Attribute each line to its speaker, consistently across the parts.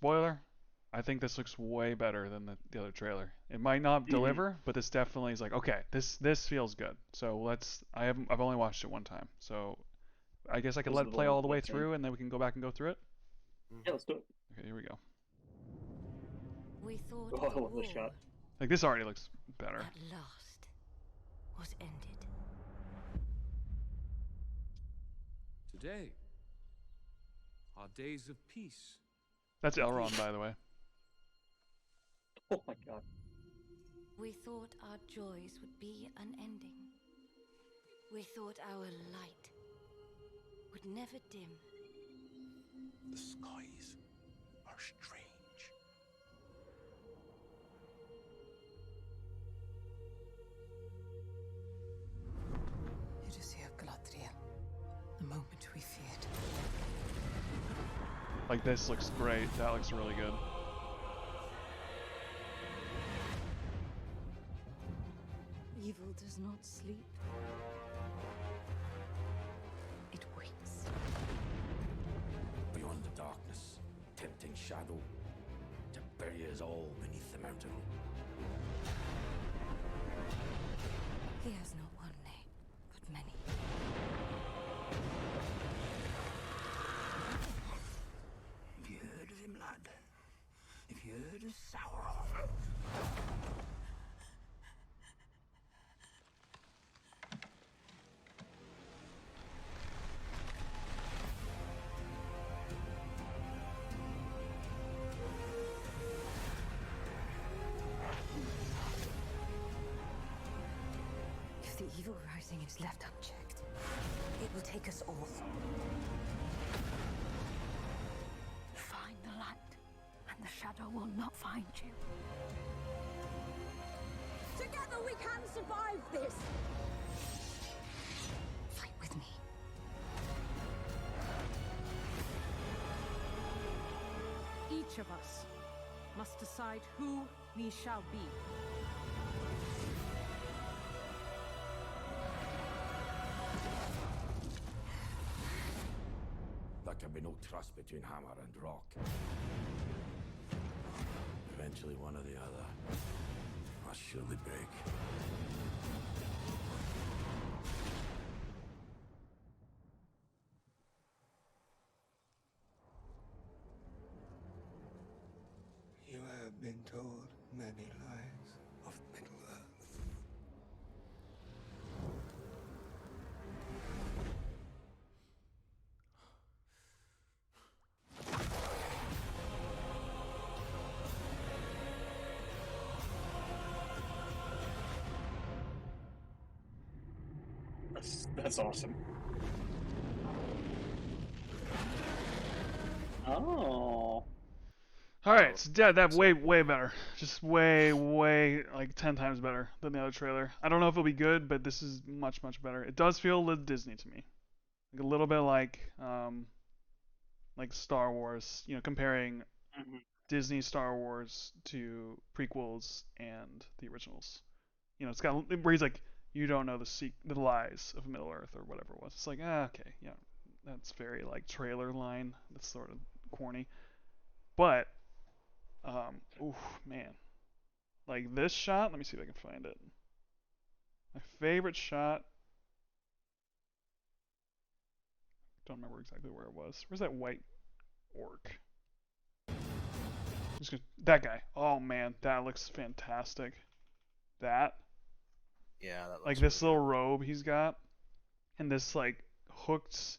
Speaker 1: spoiler, I think this looks way better than the other trailer. It might not
Speaker 2: Mhm.
Speaker 1: deliver, but this definitely is like, okay, this feels good. So let's. I've only watched it one time, so I guess I could
Speaker 2: Was
Speaker 1: let it
Speaker 2: the
Speaker 1: play
Speaker 2: one
Speaker 1: all the way
Speaker 2: let's say?
Speaker 1: through, and then we can go back and go through it.
Speaker 2: Yeah,
Speaker 3: Mm-hmm.
Speaker 2: let's do it.
Speaker 1: Okay, here we go.
Speaker 4: We thought
Speaker 2: Oh, I
Speaker 4: the
Speaker 2: love this
Speaker 4: war
Speaker 2: shot.
Speaker 1: Like this already looks better.
Speaker 4: at last was ended.
Speaker 3: Today are days of peace.
Speaker 1: That's Elrond, by the way.
Speaker 2: Oh my god.
Speaker 4: We thought our joys would be unending. We thought our light would never dim.
Speaker 5: The skies are strange.
Speaker 6: You just hear Galadriel. The moment we feared.
Speaker 1: Like this looks great. That looks really good.
Speaker 4: Evil does not sleep. It waits.
Speaker 5: Beyond the darkness, tempting shadow to bury us all beneath the mountain.
Speaker 4: He has not one name, but many.
Speaker 5: Have you heard of him, lad? Have you heard of Sauron?
Speaker 4: If the evil rising is left unchecked, it will take us all. Find the light, and the shadow will not find you. Together we can survive this! Fight with me.
Speaker 7: Each of us must decide who we shall be.
Speaker 5: There can be no trust between hammer and rock. Eventually, one or the other must surely break.
Speaker 8: You have been told many lies of Middle-earth.
Speaker 2: That's awesome. Oh.
Speaker 1: All right, so yeah, that way better. Just way like 10 times better than the other trailer. I don't know if it'll be good, but this is much better. It does feel a little Disney to me, like a little bit like Star Wars. You know, comparing
Speaker 2: Mhm.
Speaker 1: Disney Star Wars to prequels and the originals. You know, it's got where he's like, you don't know the lies of Middle Earth or whatever it was. It's like, okay, yeah, that's very like trailer line. That's sort of corny, but oof, man, like this shot. Let me see if I can find it. My favorite shot. Don't remember exactly where it was. Where's that white orc? That guy. Oh man, that looks fantastic. That
Speaker 3: Yeah, that
Speaker 1: like
Speaker 3: looks
Speaker 1: this
Speaker 3: really
Speaker 1: little robe he's got, and this like hooked.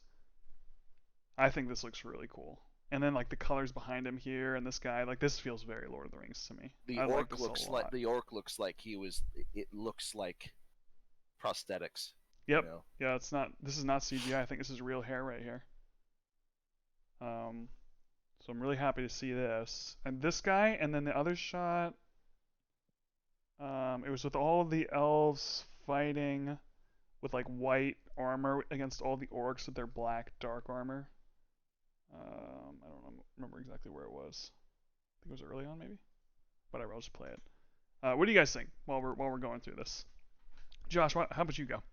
Speaker 1: I think this looks really cool. And then like the colors behind him here, and this guy, like this feels very Lord of the Rings to me.
Speaker 9: The
Speaker 1: I like
Speaker 9: orc
Speaker 1: this a
Speaker 9: looks like
Speaker 1: lot.
Speaker 9: the orc looks like he was. It looks like prosthetics.
Speaker 1: Yep.
Speaker 9: You know?
Speaker 1: Yeah, it's not. This is not CGI. I think this is real hair right here. So I'm really happy to see this. And this guy, and then the other shot. It was with all the elves fighting with like white armor against all the orcs with their black dark armor. I don't remember exactly where it was. I think it was early on, maybe. Whatever. I'll just play it. What do you guys think while we're going through this? Josh, how about you go?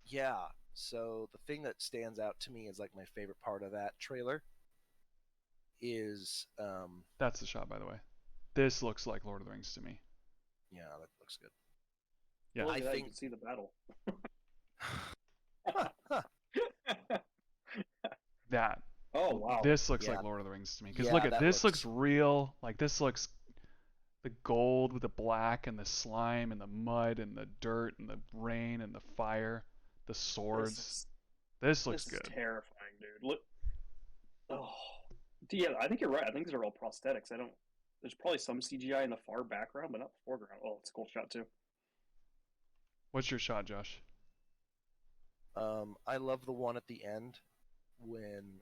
Speaker 9: Yeah. So the thing that stands out to me as like my favorite part of that trailer is
Speaker 1: That's the shot, by the way. This looks like Lord of the Rings to me.
Speaker 9: yeah, that looks good.
Speaker 1: Yeah.
Speaker 2: Look
Speaker 9: I
Speaker 2: at that, you
Speaker 9: think-
Speaker 2: can see the battle.
Speaker 1: That.
Speaker 2: Oh wow.
Speaker 1: This looks
Speaker 9: Yeah.
Speaker 1: like Lord of the Rings to me. Because
Speaker 9: Yeah,
Speaker 1: look at
Speaker 9: that
Speaker 1: this looks
Speaker 9: looks-
Speaker 1: real. Like this looks the gold with the black and the slime and the mud and the dirt and the rain and the fire, the swords. This looks
Speaker 2: This
Speaker 1: good.
Speaker 2: is terrifying, dude. Look. Oh. Yeah, I think you're right. I think these are all prosthetics. I don't. There's probably some CGI in the far background, but not the foreground. Oh, it's a cool shot too.
Speaker 1: What's your shot, Josh?
Speaker 9: I love the one at the end when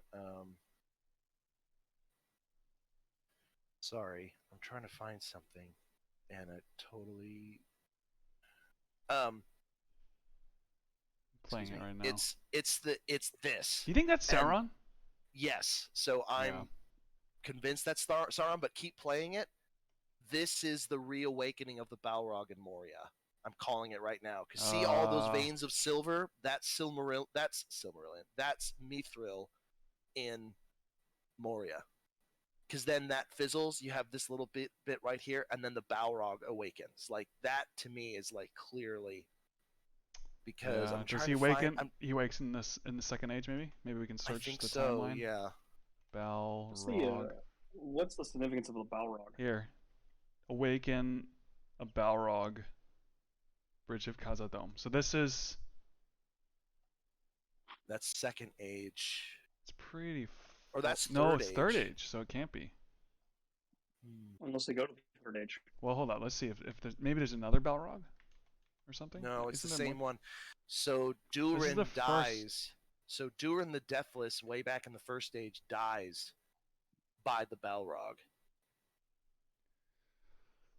Speaker 9: sorry, I'm trying to find something and it totally
Speaker 1: Playing
Speaker 9: excuse
Speaker 1: it
Speaker 9: me.
Speaker 1: right now.
Speaker 9: It's this.
Speaker 1: Do you think that's
Speaker 9: and-
Speaker 1: Sauron?
Speaker 9: Yes. So I'm
Speaker 1: Yeah.
Speaker 9: convinced that's Sauron, but keep playing it. This is the reawakening of the Balrog in Moria. I'm calling it right now. Cause see all those veins of silver? That's Silmarillion. That's Mithril in Moria. Because then that fizzles. You have this little bit right here, and then the Balrog awakens. Like that to me is like clearly because
Speaker 1: Yeah.
Speaker 9: I'm
Speaker 1: Does
Speaker 9: trying
Speaker 1: he
Speaker 9: to
Speaker 1: awaken?
Speaker 9: find.
Speaker 1: He wakes in the second age, maybe. Maybe we can
Speaker 9: I
Speaker 1: search
Speaker 9: think
Speaker 1: the
Speaker 9: so.
Speaker 1: timeline.
Speaker 9: Yeah.
Speaker 1: Balrog.
Speaker 2: What's the significance of the Balrog?
Speaker 1: Here. Awaken a Balrog. Bridge of Khazad-dûm. So this is.
Speaker 9: That's second age.
Speaker 1: It's pretty.
Speaker 9: Or that's
Speaker 1: no,
Speaker 9: third
Speaker 1: it's third
Speaker 9: age.
Speaker 1: age, so it can't be.
Speaker 2: Unless they go to the third age.
Speaker 1: Well, hold on. Let's see if there's maybe there's another Balrog or something.
Speaker 9: No, it's
Speaker 1: Isn't
Speaker 9: the
Speaker 1: there
Speaker 9: same
Speaker 1: more?
Speaker 9: one. So
Speaker 1: is
Speaker 9: Durin
Speaker 1: the first-
Speaker 9: dies. So Durin the Deathless, way back in the first stage, dies by the Balrog.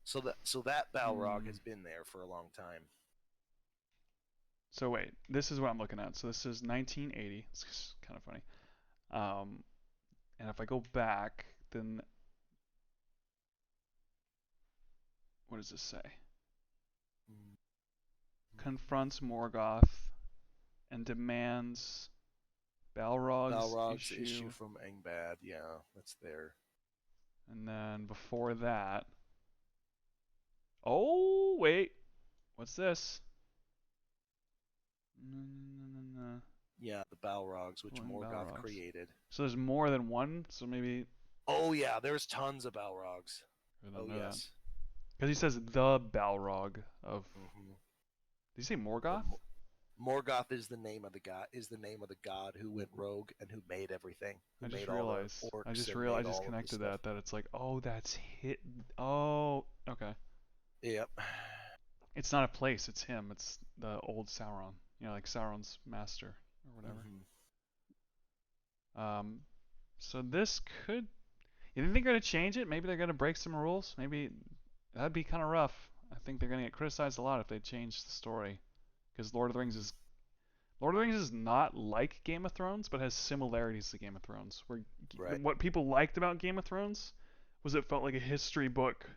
Speaker 9: So that Balrog has been there for a long time.
Speaker 1: So wait, this is what I'm looking at. So this is 1980. It's kind of funny. And if I go back, then what does this say? Confronts Morgoth and demands Balrog's
Speaker 9: issue from Angband. Yeah, that's there.
Speaker 1: And then before that, oh wait, what's this?
Speaker 9: Yeah, the Balrogs, which
Speaker 1: One
Speaker 9: Morgoth
Speaker 1: Balrogs.
Speaker 9: created.
Speaker 1: So there's more than one. So maybe.
Speaker 9: Oh yeah, there's tons of Balrogs. Oh yes.
Speaker 1: Because he says the Balrog of.
Speaker 9: Mm-hmm.
Speaker 1: Did he say Morgoth?
Speaker 9: Morgoth is the name of the god. Is the name of the god who went rogue and who made everything. Who
Speaker 1: I just
Speaker 9: made all the
Speaker 1: realized.
Speaker 9: orcs
Speaker 1: I just
Speaker 9: and
Speaker 1: realized.
Speaker 9: made
Speaker 1: I just
Speaker 9: all of the
Speaker 1: connected
Speaker 9: stuff.
Speaker 1: that it's like, oh, that's hit. Oh, okay.
Speaker 9: Yep.
Speaker 1: It's not a place. It's him. It's the old Sauron. You know, like Sauron's master or whatever.
Speaker 9: Mm-hmm.
Speaker 1: So this could. You think they're gonna change it? Maybe they're gonna break some rules. Maybe that'd be kind of rough. I think they're gonna get criticized a lot if they change the story, because Lord of the Rings is not like Game of Thrones, but has similarities to Game of Thrones. Where
Speaker 9: Right.
Speaker 1: what people liked about Game of Thrones was it felt like a history book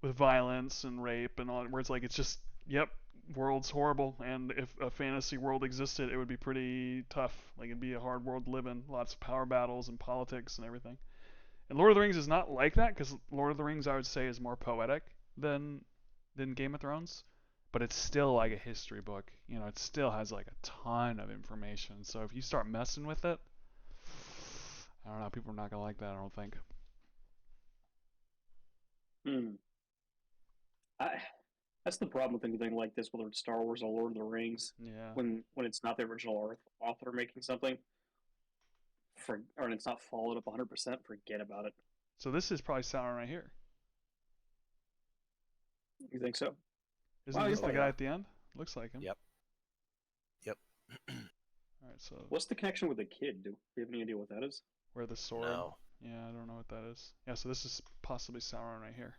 Speaker 1: with violence and rape and all. Where it's like it's just yep, world's horrible, and if a fantasy world existed, it would be pretty tough. Like it'd be a hard world to live in, lots of power battles and politics and everything. And Lord of the Rings is not like that, because Lord of the Rings, I would say, is more poetic than Game of Thrones, but it's still like a history book. You know, it still has like a ton of information. So if you start messing with it, I don't know, people are not gonna like that, I don't think.
Speaker 2: That's the problem with anything like this, whether it's Star Wars or Lord of the Rings.
Speaker 1: Yeah.
Speaker 2: When it's not the original author making something, or it's not followed up 100%, forget about it.
Speaker 1: So this is probably Sauron right here.
Speaker 2: You think so?
Speaker 1: Isn't
Speaker 2: Wow,
Speaker 1: this
Speaker 2: you're
Speaker 1: the
Speaker 2: probably
Speaker 1: guy
Speaker 2: right.
Speaker 1: at the end? Looks like him.
Speaker 9: Yep. Yep.
Speaker 1: Alright, so
Speaker 2: What's the connection with the kid? Do you have any idea what that is?
Speaker 1: where the sword?
Speaker 9: No.
Speaker 1: Yeah, I don't know what that is. Yeah, so this is possibly Sauron right here.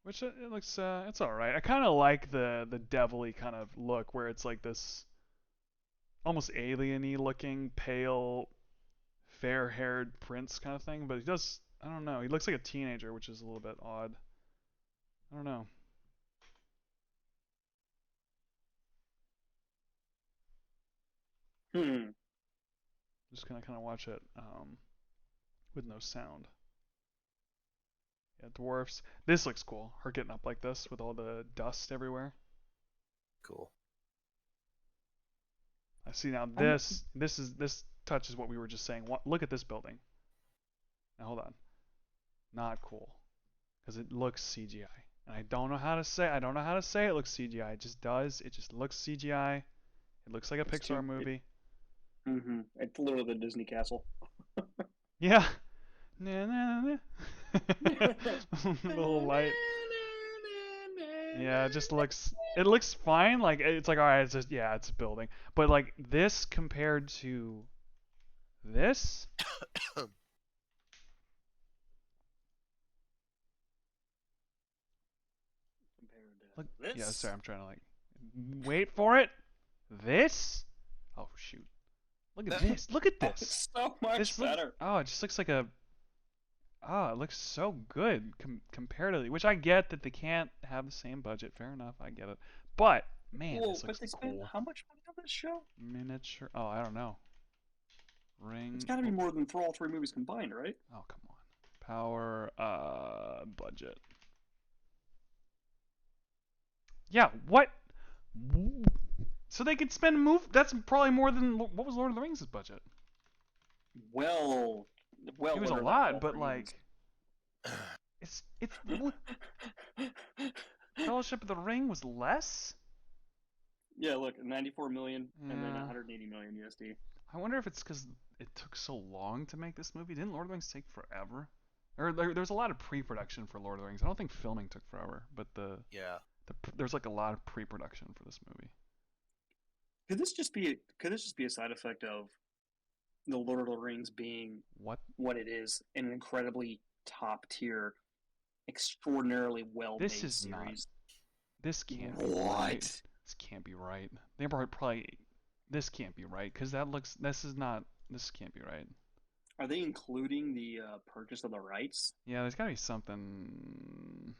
Speaker 1: Which it looks, it's alright. I kind of like the devilly kind of look, where it's like this almost alien-y looking, pale, fair-haired prince kind of thing. But he does, I don't know, he looks like a teenager, which is a little bit odd. I don't know.
Speaker 2: Hmm.
Speaker 1: Just gonna kind of watch it with no sound. Yeah, dwarfs. This looks cool. Her getting up like this with all the dust everywhere.
Speaker 9: Cool.
Speaker 1: I see now. This touches what we were just saying. Look at this building. Now hold on. Not cool, because it looks CGI, and I don't know how to say. I don't know how to say it looks CGI. It just does. It just looks CGI. It looks like a Pixar movie.
Speaker 2: Mm-hmm. It's literally the Disney castle.
Speaker 1: Yeah. Na, na, na. Little light. Yeah, it just looks. It looks fine. Like it's like, all right, it's just, yeah, it's a building. But like this compared to this. Look,
Speaker 2: This?
Speaker 1: yeah, sorry, I'm trying to like wait for it. This? Oh shoot! Look at this! Look at this!
Speaker 2: It's so much
Speaker 1: This
Speaker 2: better.
Speaker 1: oh, it just looks like a. Oh, it looks so good comparatively. Which I get that they can't have the same budget. Fair enough, I get it. But man,
Speaker 2: Whoa,
Speaker 1: this
Speaker 2: but
Speaker 1: looks
Speaker 2: they spent
Speaker 1: cool.
Speaker 2: how much money on this show?
Speaker 1: Miniature. Oh, I don't know. Ring.
Speaker 2: It's got to be more than for all three movies combined, right?
Speaker 1: Oh come on. Power. Budget. Yeah. What? So they could spend That's probably more than what was Lord of the Rings' budget.
Speaker 2: Well,
Speaker 1: It was a
Speaker 2: under
Speaker 1: lot,
Speaker 2: all
Speaker 1: but
Speaker 2: three
Speaker 1: like, it's
Speaker 2: movies.
Speaker 1: Fellowship of the Ring was less.
Speaker 2: Yeah, look, 94 million and then
Speaker 1: Yeah.
Speaker 2: 180 million USD.
Speaker 1: I wonder if it's because it took so long to make this movie. Didn't Lord of the Rings take forever? Or there's a lot of pre-production for Lord of the Rings. I don't think filming took forever, but
Speaker 9: Yeah.
Speaker 1: there's like a lot of pre-production for this movie.
Speaker 2: Could this just be a side effect of the Lord of the Rings being what it is, an incredibly top tier, extraordinarily well made
Speaker 1: This is
Speaker 2: series?
Speaker 1: not. This can't be
Speaker 2: What?
Speaker 1: right. This can't be right. They probably. This can't be right because that looks. This is not. This can't be right.
Speaker 2: Are they including the purchase of the rights?
Speaker 1: Yeah, there's gotta be something.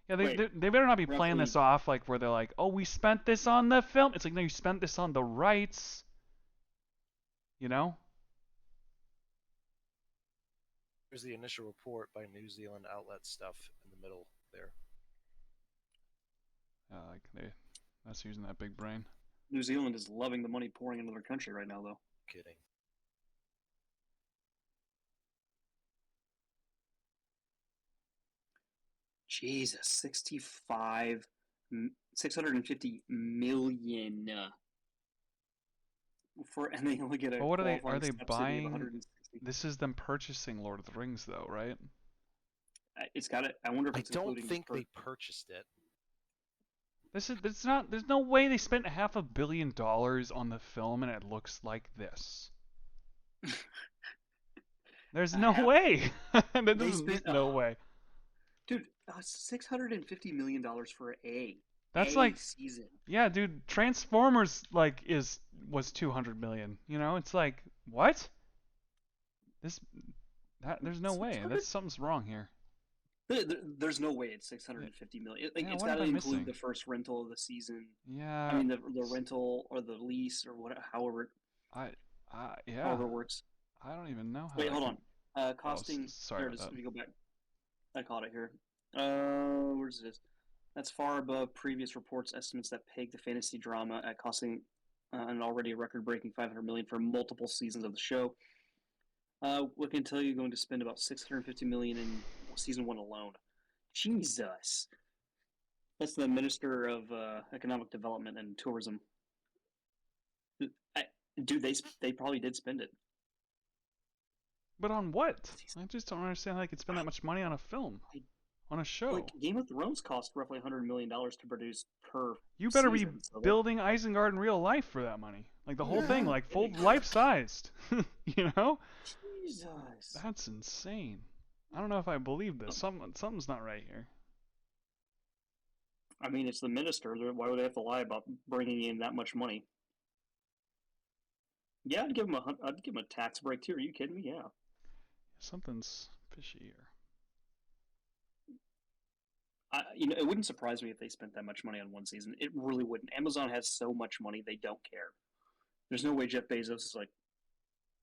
Speaker 1: Yeah,
Speaker 2: Wait,
Speaker 1: they better not be playing
Speaker 2: roughly-
Speaker 1: this off like where they're like, oh, we spent this on the film. It's like, no, you spent this on the rights. You know?
Speaker 9: Here's the initial report by New Zealand outlet stuff in the middle there.
Speaker 1: Like that's using that big brain.
Speaker 2: New Zealand is loving the money pouring into their country right now, though.
Speaker 9: Kidding.
Speaker 2: Jesus, 650 million and they only get a
Speaker 1: But what are they
Speaker 2: qualifying subsidy of
Speaker 1: buying?
Speaker 2: 160.
Speaker 1: This is them purchasing Lord of the Rings, though, right?
Speaker 2: It's got it. I wonder if
Speaker 9: I
Speaker 2: it's
Speaker 9: don't
Speaker 2: including
Speaker 9: think
Speaker 2: the
Speaker 9: they purchased it.
Speaker 1: It's not. There's no way they spent $500 million on the film and it looks like this. There's no way. There's no way.
Speaker 2: Dude, $650 million for
Speaker 1: That's
Speaker 2: a
Speaker 1: like
Speaker 2: season.
Speaker 1: Yeah, dude. Transformers was 200 million. You know, it's like what? There's no way. Something's wrong here.
Speaker 2: There's no way it's 650 million. Like,
Speaker 1: Yeah,
Speaker 2: it's
Speaker 1: what
Speaker 2: got to
Speaker 1: am I
Speaker 2: include
Speaker 1: missing?
Speaker 2: the first rental of the season.
Speaker 1: Yeah.
Speaker 2: I mean the rental or the lease or whatever, however
Speaker 1: yeah.
Speaker 2: it works.
Speaker 1: I don't even know how.
Speaker 2: Wait,
Speaker 1: that
Speaker 2: hold
Speaker 1: can-
Speaker 2: on. Costing.
Speaker 1: sorry
Speaker 2: Here
Speaker 1: about
Speaker 2: it is.
Speaker 1: that.
Speaker 2: Let me go back. I caught it here. Where's this? That's far above previous reports estimates that pegged the fantasy drama at costing an already record-breaking 500 million for multiple seasons of the show. We can tell you're going to spend about 650 million in season 1 alone. Jesus. That's the Minister of Economic Development and Tourism. Dude, they probably did spend it.
Speaker 1: But on what? I just don't understand how they could spend that much money on a film, on a show.
Speaker 2: Like Game of Thrones cost roughly $100 million to produce per.
Speaker 1: You better
Speaker 2: season,
Speaker 1: be
Speaker 2: so that-
Speaker 1: building Isengard in real life for that money. Like the whole thing,
Speaker 2: Yeah,
Speaker 1: like full
Speaker 2: kidding.
Speaker 1: life-sized. You know?
Speaker 2: Jesus.
Speaker 1: That's insane. I don't know if I believe this. Something's not right here.
Speaker 2: I mean, it's the minister. Why would they have to lie about bringing in that much money? Yeah, I'd give him a tax break too. Are you kidding me? Yeah.
Speaker 1: Something's fishy here.
Speaker 2: It wouldn't surprise me if they spent that much money on one season. It really wouldn't. Amazon has so much money; they don't care. There's no way Jeff Bezos is like,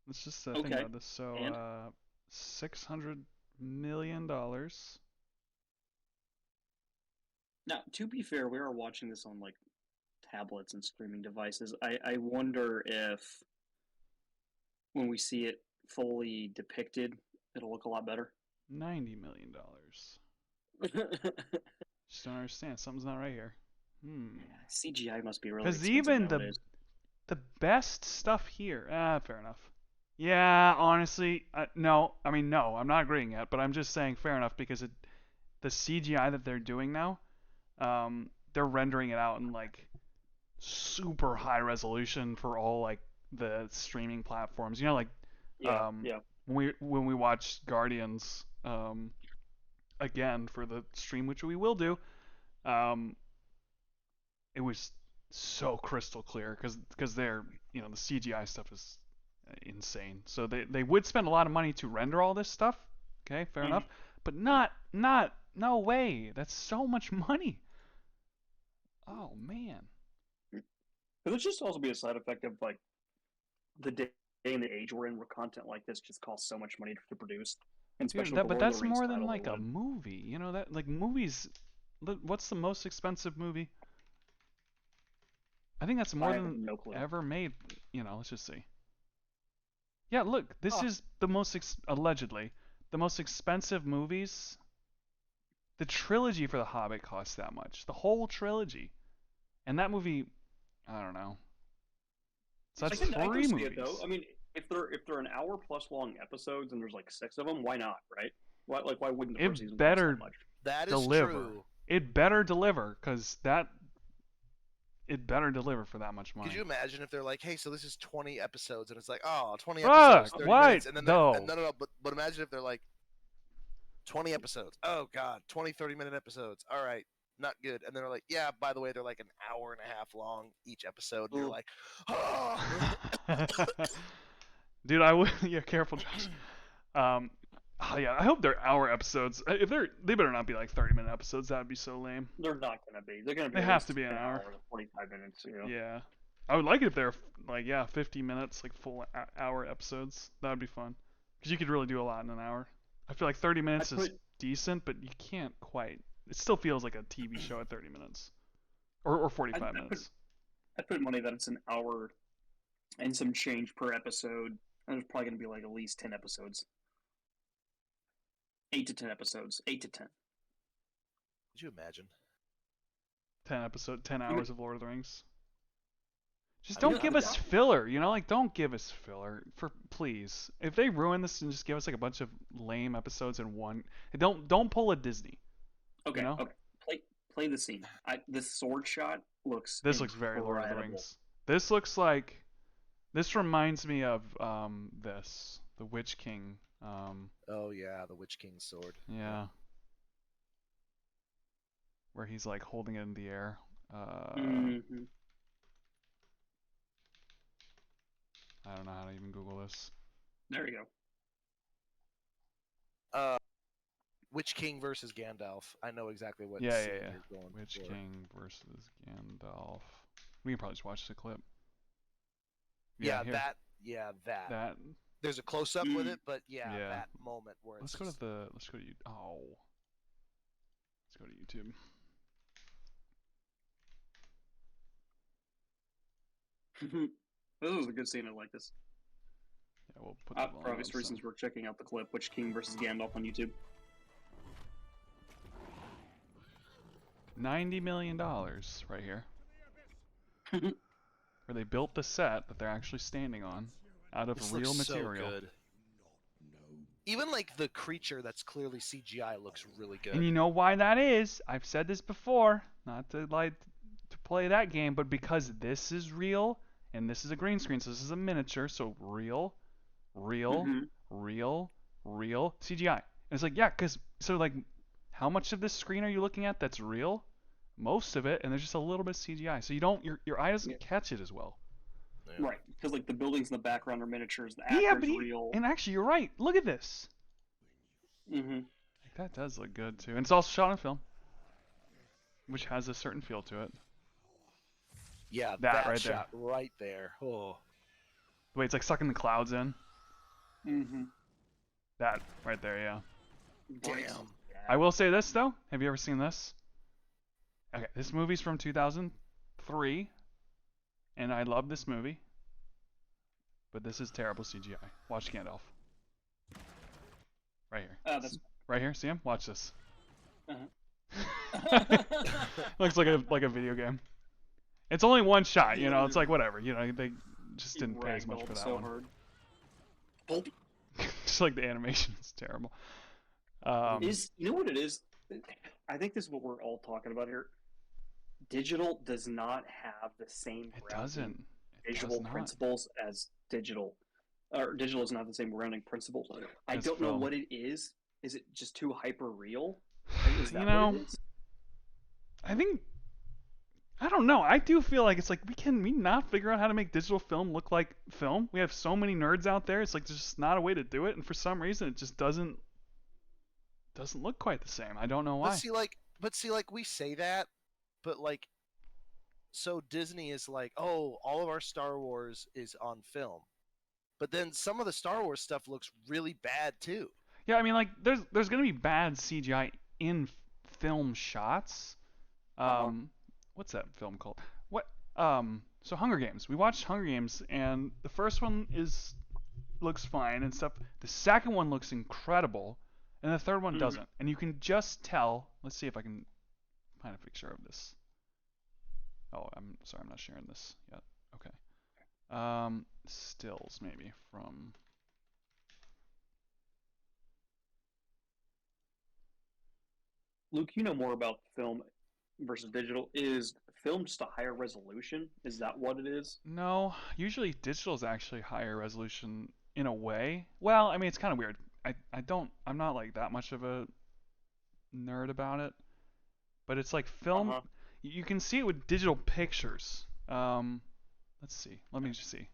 Speaker 1: Let's just think
Speaker 2: Okay,
Speaker 1: about this. So,
Speaker 2: and?
Speaker 1: $600 million.
Speaker 2: Now, to be fair, we are watching this on like tablets and streaming devices. I wonder if when we see it fully depicted, it'll look a lot better.
Speaker 1: $90 million. Just don't understand. Something's not right here.
Speaker 2: CGI must be really
Speaker 1: Because
Speaker 2: expensive
Speaker 1: even
Speaker 2: nowadays.
Speaker 1: the best stuff here. Fair enough. Yeah, honestly, no. I mean, no. I'm not agreeing yet, but I'm just saying fair enough because the CGI that they're doing now, they're rendering it out in like super high resolution for all like the streaming platforms. You know, like
Speaker 2: Yeah,
Speaker 1: when we watched Guardians again for the stream, which we will do, it was so crystal clear because they're the CGI stuff is insane. So they would spend a lot of money to render all this stuff. Okay, fair enough, but no way. That's so much money. Oh man.
Speaker 2: But it's just also be a side effect of like the day and the age we're in, where content like this just costs so much money to produce. And
Speaker 1: Dude,
Speaker 2: especially with the
Speaker 1: but
Speaker 2: Lord of
Speaker 1: that's
Speaker 2: the Rings
Speaker 1: more than
Speaker 2: title
Speaker 1: like a
Speaker 2: alone.
Speaker 1: movie. You know that like movies. What's the most expensive movie? I think that's more
Speaker 2: I have
Speaker 1: than
Speaker 2: no clue.
Speaker 1: ever made. Let's just see. Yeah, look, this is the most allegedly the most expensive movies. The trilogy for The Hobbit costs that much. The whole trilogy, and that movie, I don't know. So that's
Speaker 2: I can
Speaker 1: three
Speaker 2: see
Speaker 1: movies.
Speaker 2: it though. I mean, if they're an hour plus long episodes and there's like 6 of them, why not, right? Why wouldn't the first season
Speaker 1: It
Speaker 2: cost
Speaker 1: better
Speaker 2: that much?
Speaker 9: That is
Speaker 1: deliver.
Speaker 9: true.
Speaker 1: It better deliver, because it better deliver for that much money.
Speaker 9: Could you imagine if they're like, hey, so this is 20 episodes, and it's like, oh, 20
Speaker 1: Fuck,
Speaker 9: episodes, 30
Speaker 1: what?
Speaker 9: minutes, and then
Speaker 1: No.
Speaker 9: no, but imagine if they're like 20 episodes. Oh god, 20 30-minute episodes. All right, not good. And then they're like, yeah, by the way, they're like an hour and a half long each episode. And you're like, oh.
Speaker 1: Dude, I would. Yeah, careful, Josh. Yeah, I hope they're hour episodes. If they better not be like 30-minute episodes. That would be so lame.
Speaker 2: They're not gonna be. They're gonna be.
Speaker 1: They
Speaker 2: at
Speaker 1: have
Speaker 2: least
Speaker 1: to be an hour.
Speaker 2: 45 minutes. You know?
Speaker 1: Yeah, I would like it if they're like 50 minutes, like full hour episodes. That would be fun, because you could really do a lot in an hour. I feel like 30 minutes is decent, but you can't quite. It still feels like a TV show at 30 minutes, or 45 minutes.
Speaker 2: I'd put money that it's an hour and some change per episode, and there's probably gonna be like at least 10 episodes. 8 to 10 episodes. 8 to 10.
Speaker 9: Could you imagine?
Speaker 1: 10 hours of Lord of the Rings. Just don't give us filler, don't give us filler, please. If they ruin this and just give us like a bunch of lame episodes in one, don't pull a Disney.
Speaker 2: Okay, okay. Play the scene. This sword shot looks.
Speaker 1: This looks very Lord of the Rings. This reminds me of the Witch King.
Speaker 9: Oh yeah, the Witch King's sword.
Speaker 1: Yeah. Where he's like holding it in the air.
Speaker 2: Mm-hmm.
Speaker 1: I don't know how to even Google this.
Speaker 2: There you
Speaker 9: go. Witch King versus Gandalf. I know exactly what.
Speaker 1: Yeah.
Speaker 9: You're going
Speaker 1: Witch
Speaker 9: for.
Speaker 1: King versus Gandalf. We can probably just watch the clip.
Speaker 9: Yeah,
Speaker 1: here.
Speaker 9: that. There's a close up with it, but that moment where
Speaker 1: let's go to YouTube.
Speaker 2: This was a good scene. I like this.
Speaker 1: Yeah, we'll put that
Speaker 2: for obvious reasons, we're checking out the clip, Witch King versus Gandalf on YouTube.
Speaker 1: $90 million right here. Where they built the set that they're actually standing on out of real material.
Speaker 9: So good. Even like the creature that's clearly CGI looks really good.
Speaker 1: And you know why that is? I've said this before, not to play that game, but because this is real and this is a green screen, so this is a miniature, so real CGI. And it's like, yeah, how much of this screen are you looking at that's real? Most of it, and there's just a little bit of CGI, so your eye doesn't catch it as well.
Speaker 2: Yeah. Right, because like the buildings in the background are miniatures, the actors real.
Speaker 1: And actually, you're right. Look at this.
Speaker 2: Mm-hmm.
Speaker 1: That does look good too, and it's also shot on film, which has a certain feel to it.
Speaker 9: Yeah,
Speaker 1: that right
Speaker 9: shot
Speaker 1: there.
Speaker 9: right there. Oh.
Speaker 1: The way it's like sucking the clouds in.
Speaker 2: Mm-hmm.
Speaker 1: That right there, yeah.
Speaker 9: Damn.
Speaker 1: I will say this though. Have you ever seen this? Okay, this movie's from 2003, and I love this movie. But this is terrible CGI. Watch Gandalf. Right here.
Speaker 2: That's
Speaker 1: Right here. See him? Watch this.
Speaker 2: uh-huh.
Speaker 1: Looks like a video game. It's only one shot, you know. It's like whatever, you know. They just didn't pay as much for that
Speaker 2: so
Speaker 1: one.
Speaker 2: hard.
Speaker 1: Just like the animation is terrible.
Speaker 2: You know what it is? I think this is what we're all talking about here. Digital does not have the same
Speaker 1: It doesn't. It
Speaker 2: visual
Speaker 1: does not.
Speaker 2: principles as digital. Or digital doesn't have the same grounding principles. I
Speaker 1: As
Speaker 2: don't know
Speaker 1: film.
Speaker 2: what it is. Is it just too hyper real? Is that
Speaker 1: You know,
Speaker 2: what it is?
Speaker 1: I think I don't know. I do feel like it's like can we not figure out how to make digital film look like film? We have so many nerds out there. It's like there's just not a way to do it, and for some reason it just doesn't look quite the same. I don't know why.
Speaker 9: But see, like we say that, but like, so Disney is like, oh, all of our Star Wars is on film, but then some of the Star Wars stuff looks really bad too.
Speaker 1: Yeah, I mean, like there's gonna be bad CGI in film shots. What's that film called? So Hunger Games. We watched Hunger Games, and the first one looks fine and stuff. The second one looks incredible, and the third one doesn't. And you can just tell. Let's see if I can find a picture of this. Oh, I'm sorry, I'm not sharing this yet. Okay. Stills maybe from.
Speaker 2: Luke, you know more about film versus digital. Is film just a higher resolution? Is that what it is?
Speaker 1: No, usually digital is actually higher resolution in a way. Well, I mean, it's kind of weird. I'm not like that much of a nerd about it, but it's like film. You can see it with digital pictures. Let's see. Let me just see.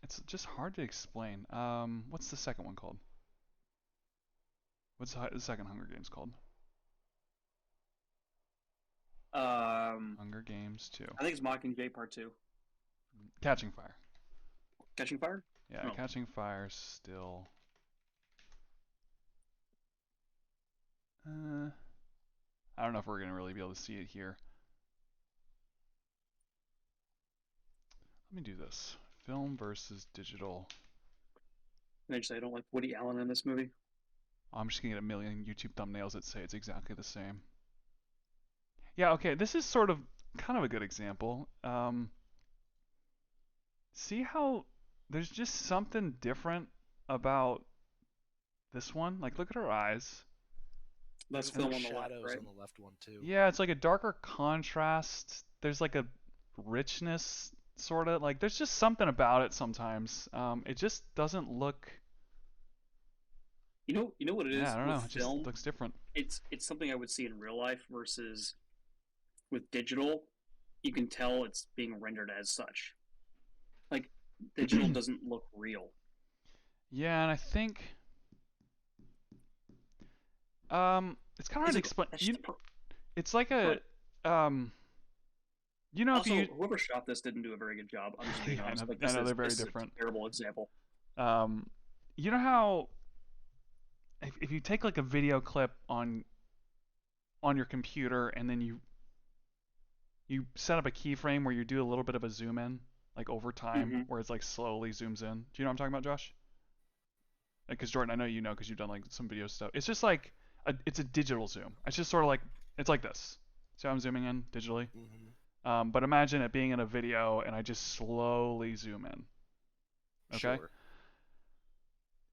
Speaker 1: It's just hard to explain. What's the second one called? What's the second Hunger Games called? Hunger Games 2.
Speaker 2: I think it's Mockingjay Part 2.
Speaker 1: Catching Fire.
Speaker 2: Catching Fire?
Speaker 1: Yeah,
Speaker 2: Oh.
Speaker 1: Catching Fire still. I don't know if we're gonna really be able to see it here. Let me do this. Film versus digital.
Speaker 2: Can I just say I don't like Woody Allen in this movie?
Speaker 1: I'm just gonna get a million YouTube thumbnails that say it's exactly the same. Yeah, okay, this is sort of kind of a good example. See how there's just something different about this one? Like, look at her eyes.
Speaker 2: That's
Speaker 9: And
Speaker 2: film
Speaker 9: the
Speaker 2: on the left,
Speaker 9: shadows
Speaker 2: right?
Speaker 9: on the left one too.
Speaker 1: Yeah, it's like a darker contrast. There's like a richness, sort of. Like, there's just something about it sometimes. It just doesn't look.
Speaker 2: You know what it is?
Speaker 1: Yeah, I don't know.
Speaker 2: With
Speaker 1: It just
Speaker 2: film,
Speaker 1: looks different.
Speaker 2: it's something I would see in real life versus with digital. You can tell it's being rendered as such. Like digital doesn't look real.
Speaker 1: Yeah, and I think. It's kind of hard to explain. It's like a. You know,
Speaker 2: Also,
Speaker 1: if you.
Speaker 2: whoever shot this didn't do a very good job. I'm just being
Speaker 1: Yeah,
Speaker 2: honest.
Speaker 1: I know,
Speaker 2: Like,
Speaker 1: I
Speaker 2: this
Speaker 1: know
Speaker 2: is-
Speaker 1: they're very
Speaker 2: this is a
Speaker 1: different.
Speaker 2: terrible example.
Speaker 1: You know how if you take like a video clip on your computer and then you set up a keyframe where you do a little bit of a zoom in, like over time, where it's like slowly zooms in. Do you know what I'm talking about, Josh? Because Jordan, I know you know because you've done like some video stuff. It's just like it's a digital zoom. It's just sort of like it's like this. See how I'm zooming in digitally? But imagine it being in a video and I just slowly zoom in. Okay.
Speaker 9: Sure.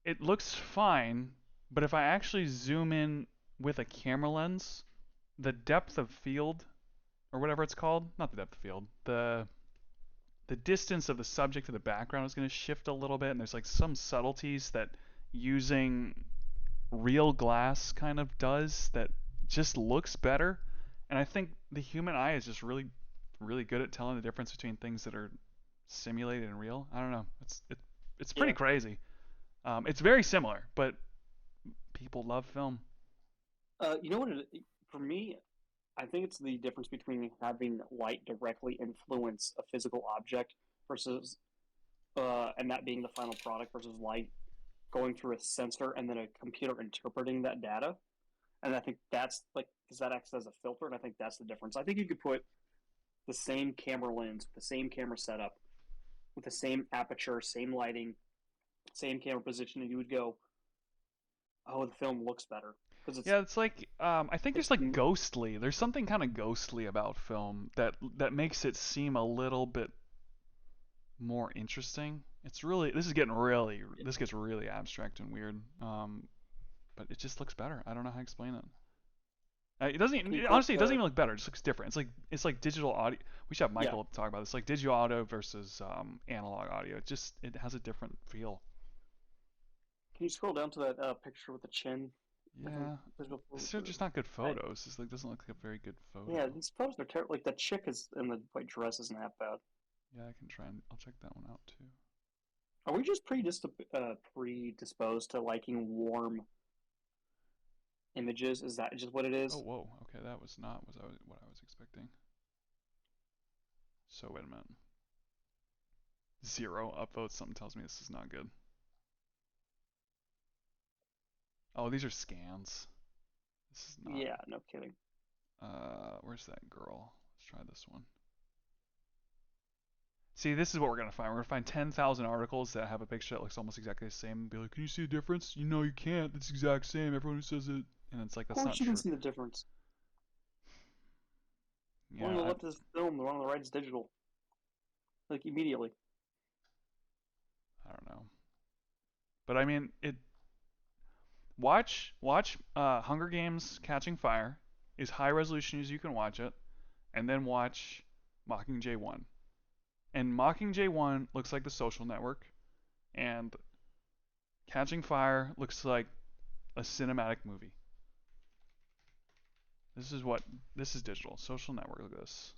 Speaker 1: It looks fine, but if I actually zoom in with a camera lens, the depth of field, or whatever it's called, not the depth of field, the distance of the subject to the background is going to shift a little bit, and there's like some subtleties that using real glass kind of does that just looks better. And I think the human eye is just really, really good at telling the difference between things that are simulated and real. I don't know. It's pretty crazy. It's very similar, but people love film.
Speaker 2: You know what? For me, I think it's the difference between having light directly influence a physical object versus and that being the final product versus light going through a sensor and then a computer interpreting that data. And I think that's like, because that acts as a filter, and I think that's the difference. I think you could put the same camera lens, the same camera setup, with the same aperture, same lighting, same camera position, and you would go, "Oh, the film looks better." Because
Speaker 1: Yeah, it's like I think there's like ghostly. There's something kind of ghostly about film that makes it seem a little bit more interesting. It's really this gets really abstract and weird. But it just looks better. I don't know how to explain it. It doesn't honestly. It doesn't even look better. It just looks different. It's like digital audio. We should have Michael talk about this. Like digital audio versus analog audio. It has a different feel.
Speaker 2: Can you scroll down to that picture with the chin?
Speaker 1: Yeah, these are just not good photos. This like doesn't look like a very good photo.
Speaker 2: Yeah, these photos are terrible. Like the chick is in the white dress isn't that bad.
Speaker 1: Yeah, I can try and I'll check that one out too.
Speaker 2: Are we just predisposed to liking warm images? Is that just what it is?
Speaker 1: Oh, whoa. Okay, that was not what I was expecting. So wait a minute. 0 upvotes. Something tells me this is not good. Oh, these are scans. This is not.
Speaker 2: Yeah, no kidding.
Speaker 1: Where's that girl? Let's try this one. See, this is what we're gonna find. We're gonna find 10,000 articles that have a picture that looks almost exactly the same. And be like, can you see a difference? You know, you can't. It's the exact same. Everyone who says it, and it's like that's not
Speaker 2: Of course, you
Speaker 1: true.
Speaker 2: can see the difference.
Speaker 1: Yeah,
Speaker 2: One on the left is film, the one on the right is digital. Like immediately.
Speaker 1: I don't know. But I mean, watch Hunger Games Catching Fire as high resolution as you can watch it, and then watch Mockingjay 1. And Mockingjay 1 looks like The Social Network, and Catching Fire looks like a cinematic movie. This is digital. Social Network, look at this.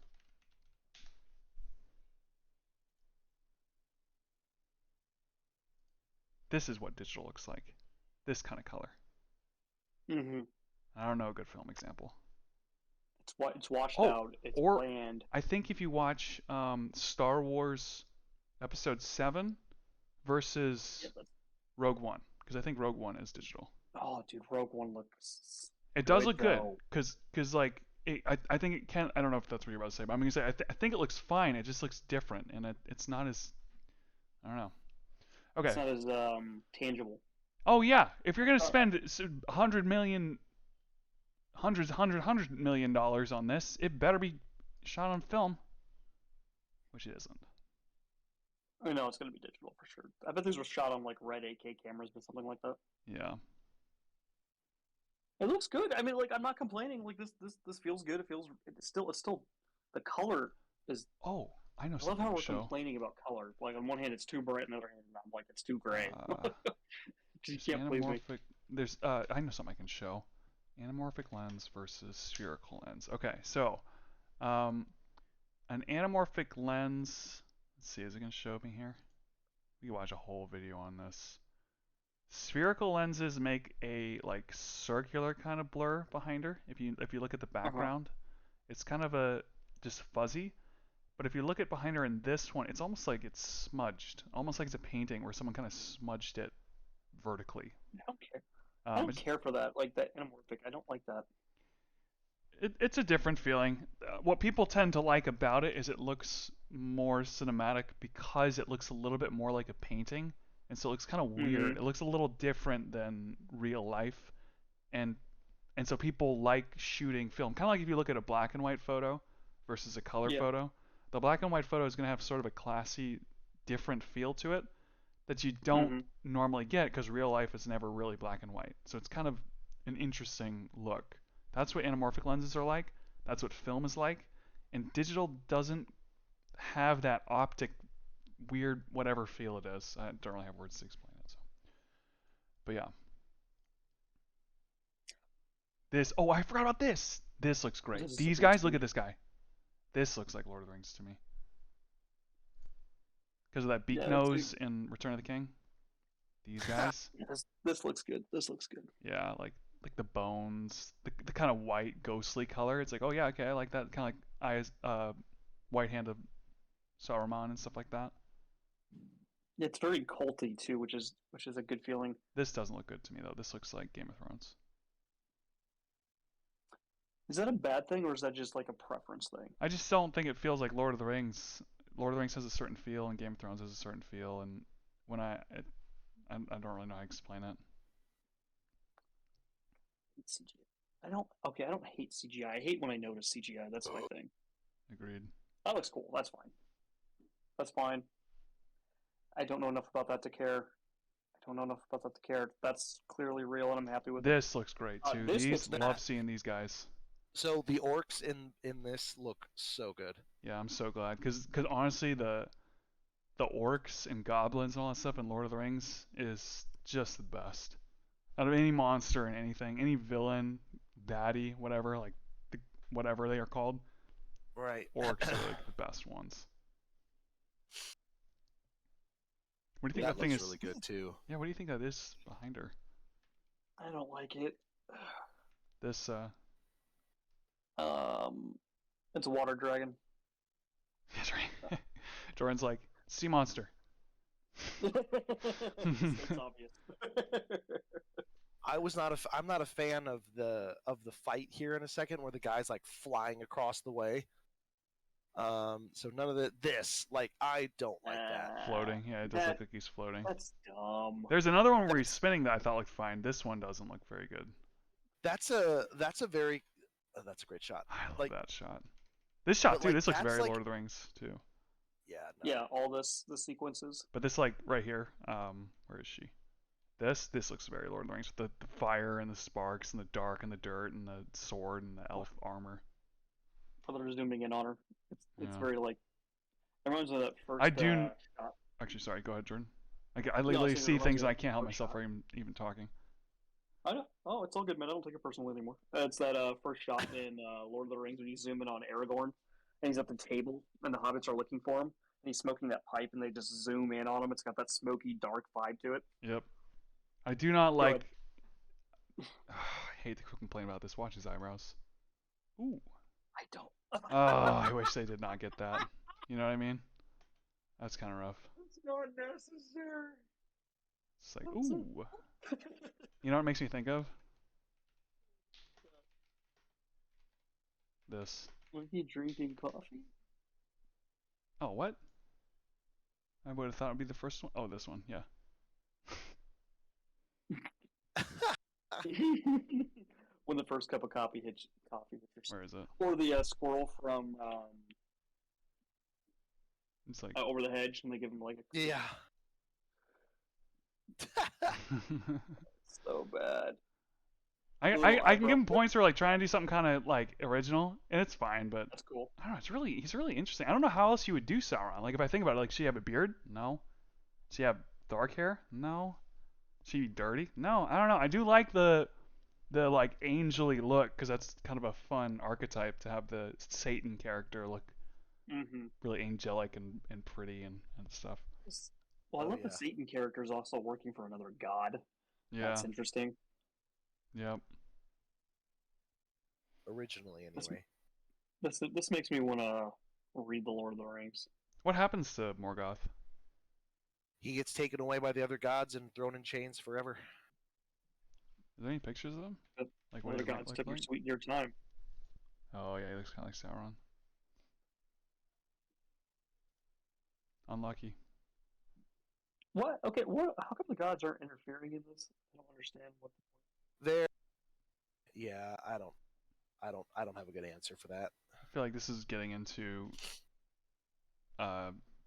Speaker 1: This is what digital looks like. This kind of color.
Speaker 2: Mm-hmm.
Speaker 1: I don't know a good film example.
Speaker 2: It's washed out. It's bland.
Speaker 1: I think if you watch Star Wars Episode 7 versus Rogue One, because I think Rogue One is digital.
Speaker 2: Oh, dude, Rogue One looks.
Speaker 1: It does look good, because like I think it can. I don't know if that's what you're about to say, but I'm gonna say I think it looks fine. It just looks different, and it's not as. I don't know. Okay.
Speaker 2: It's not as tangible.
Speaker 1: Oh yeah, if you're gonna spend $100 million on this, it better be shot on film, which it isn't.
Speaker 2: I know it's gonna be digital for sure. I bet these were shot on like red 8K cameras, but something like that.
Speaker 1: Yeah.
Speaker 2: It looks good. I mean, like I'm not complaining. Like this feels good. It's still the color is.
Speaker 1: Oh, I know.
Speaker 2: I love how we're
Speaker 1: show.
Speaker 2: complaining about color. Like on one hand it's too bright, on the other hand I'm like it's too gray. You can't please me.
Speaker 1: There's I know something I can show. Anamorphic lens versus spherical lens. Okay, so an anamorphic lens. Let's see, is it gonna show me here? We can watch a whole video on this. Spherical lenses make a like circular kind of blur behind her. If you look at the background, it's kind of just fuzzy. But if you look at behind her in this one, it's almost like it's smudged, almost like it's a painting where someone kind of smudged it vertically.
Speaker 2: I don't care. I don't care for that. Like that anamorphic, I don't like that.
Speaker 1: It's a different feeling. What people tend to like about it is it looks more cinematic because it looks a little bit more like a painting, and so it looks kind of weird. It looks a little different than real life, and so people like shooting film. Kind of like if you look at a black and white photo versus a color photo. The black and white photo is going to have sort of a classy, different feel to it that you don't normally get because real life is never really black and white. So it's kind of an interesting look. That's what anamorphic lenses are like. That's what film is like. And digital doesn't have that optic, weird, whatever feel it is. I don't really have words to explain it. So. But yeah. I forgot about this. This looks great. These guys, look at this guy. This looks like Lord of the Rings to me. Because of that beak nose in Return of the King. These guys.
Speaker 2: This looks good. This looks good.
Speaker 1: Yeah, like the bones, the kind of white ghostly color. It's like, oh yeah, okay, I like that. Kind of like White Hand of Saruman and stuff like that.
Speaker 2: It's very culty too, which is a good feeling.
Speaker 1: This doesn't look good to me though. This looks like Game of Thrones.
Speaker 2: Is that a bad thing, or is that just like a preference thing?
Speaker 1: I just don't think it feels like Lord of the Rings. Lord of the Rings has a certain feel, and Game of Thrones has a certain feel, and when I don't really know how to explain it.
Speaker 2: CGI. I don't hate CGI. I hate when I notice CGI. That's my thing.
Speaker 1: Agreed.
Speaker 2: That looks cool. That's fine. That's fine. I don't know enough about that to care. That's clearly real, and I'm happy with it.
Speaker 1: This looks great too.
Speaker 2: This
Speaker 1: These
Speaker 2: looks
Speaker 1: love
Speaker 9: bad.
Speaker 1: seeing these guys.
Speaker 9: So the orcs in this look so good.
Speaker 1: Yeah, I'm so glad because honestly the orcs and goblins and all that stuff in Lord of the Rings is just the best. Out of any monster and anything, any villain, baddie, whatever, like whatever they are called,
Speaker 9: Right.
Speaker 1: orcs are like the best ones. What do you think
Speaker 9: That
Speaker 1: that thing
Speaker 9: looks
Speaker 1: is?
Speaker 9: really good too.
Speaker 1: Yeah, what do you think that is behind her?
Speaker 2: I don't like it.
Speaker 1: This
Speaker 2: It's a water dragon.
Speaker 1: that's right. Jordan's like sea monster.
Speaker 2: It's obvious.
Speaker 9: I'm not a fan of the fight here in a second where the guy's like flying across the way. So none of this, like, I don't like that.
Speaker 1: Floating, yeah, it does look like he's floating.
Speaker 2: That's dumb.
Speaker 1: There's another one where he's spinning that I thought looked fine. This one doesn't look very good.
Speaker 9: That's a very that's a great shot.
Speaker 1: I love
Speaker 9: Like-
Speaker 1: that shot. This shot
Speaker 9: but,
Speaker 1: too.
Speaker 9: like,
Speaker 1: This looks
Speaker 9: that's
Speaker 1: very
Speaker 9: like-
Speaker 2: Uh,
Speaker 1: Lord of the Rings too.
Speaker 9: Yeah. No.
Speaker 2: Yeah, all the sequences.
Speaker 1: But this like right here, where is she? This looks very Lord of the Rings with the fire and the sparks and the dark and the dirt and the sword and the elf armor.
Speaker 2: For those zooming in on her, it's
Speaker 1: Yeah.
Speaker 2: very like. It reminds me of that first.
Speaker 1: I do-
Speaker 2: shot.
Speaker 1: Actually, sorry. Go ahead, Jordan. I
Speaker 2: No,
Speaker 1: literally
Speaker 2: it
Speaker 1: see
Speaker 2: reminds
Speaker 1: things
Speaker 2: me
Speaker 1: and
Speaker 2: of
Speaker 1: I can't help
Speaker 2: first
Speaker 1: myself
Speaker 2: shot.
Speaker 1: from even talking.
Speaker 2: I know. Oh, it's all good, man. I don't take it personally anymore. It's that first shot in Lord of the Rings when you zoom in on Aragorn, and he's at the table, and the hobbits are looking for him, and he's smoking that pipe, and they just zoom in on him. It's got that smoky, dark vibe to it.
Speaker 1: Yep. I do not
Speaker 2: Go ahead.
Speaker 1: like. I hate to complain about this. Watch his eyebrows. Ooh.
Speaker 2: I don't.
Speaker 1: Oh, I wish they did not get that. You know what I mean? That's kind of rough.
Speaker 2: It's not necessary.
Speaker 1: It's like, ooh. You know what it makes me think of? This.
Speaker 2: Was he drinking coffee?
Speaker 1: Oh, what? I would have thought it would be the first one. Oh, this one. Yeah.
Speaker 2: When the first cup of coffee hits your
Speaker 1: Where is it?
Speaker 2: or the squirrel from
Speaker 1: It's like.
Speaker 2: over the hedge, and they give him like a
Speaker 9: Yeah.
Speaker 2: so bad.
Speaker 1: I
Speaker 2: Little
Speaker 1: can give him
Speaker 2: eyebrow.
Speaker 1: points for like trying to do something kind of like original, and it's fine. But
Speaker 2: That's cool.
Speaker 1: I don't know. He's really interesting. I don't know how else you would do Sauron. Like if I think about it, like, should he have a beard? No. Does he have dark hair? No. Should he be dirty? No. I don't know. I do like the like angelly look because that's kind of a fun archetype to have the Satan character look
Speaker 2: Mm-hmm.
Speaker 1: really angelic and pretty and stuff.
Speaker 2: Well, I
Speaker 9: Oh,
Speaker 2: love the
Speaker 9: yeah.
Speaker 2: Satan characters also working for another god.
Speaker 1: Yeah.
Speaker 2: That's interesting.
Speaker 1: Yep.
Speaker 9: Originally, anyway.
Speaker 2: This makes me want to read the Lord of the Rings.
Speaker 1: What happens to Morgoth?
Speaker 9: He gets taken away by the other gods and thrown in chains forever.
Speaker 1: Is there any pictures of him?
Speaker 2: Yep.
Speaker 1: Like
Speaker 2: One
Speaker 1: what
Speaker 2: of the
Speaker 1: he might
Speaker 2: gods
Speaker 1: look
Speaker 2: took your
Speaker 1: like?
Speaker 2: sweet your time.
Speaker 1: Oh yeah, he looks kind of like Sauron. Unlucky.
Speaker 2: What? Okay. What? How come the gods aren't interfering in this? I don't understand what.
Speaker 9: There. Yeah, I don't have a good answer for that.
Speaker 1: I feel like this is getting into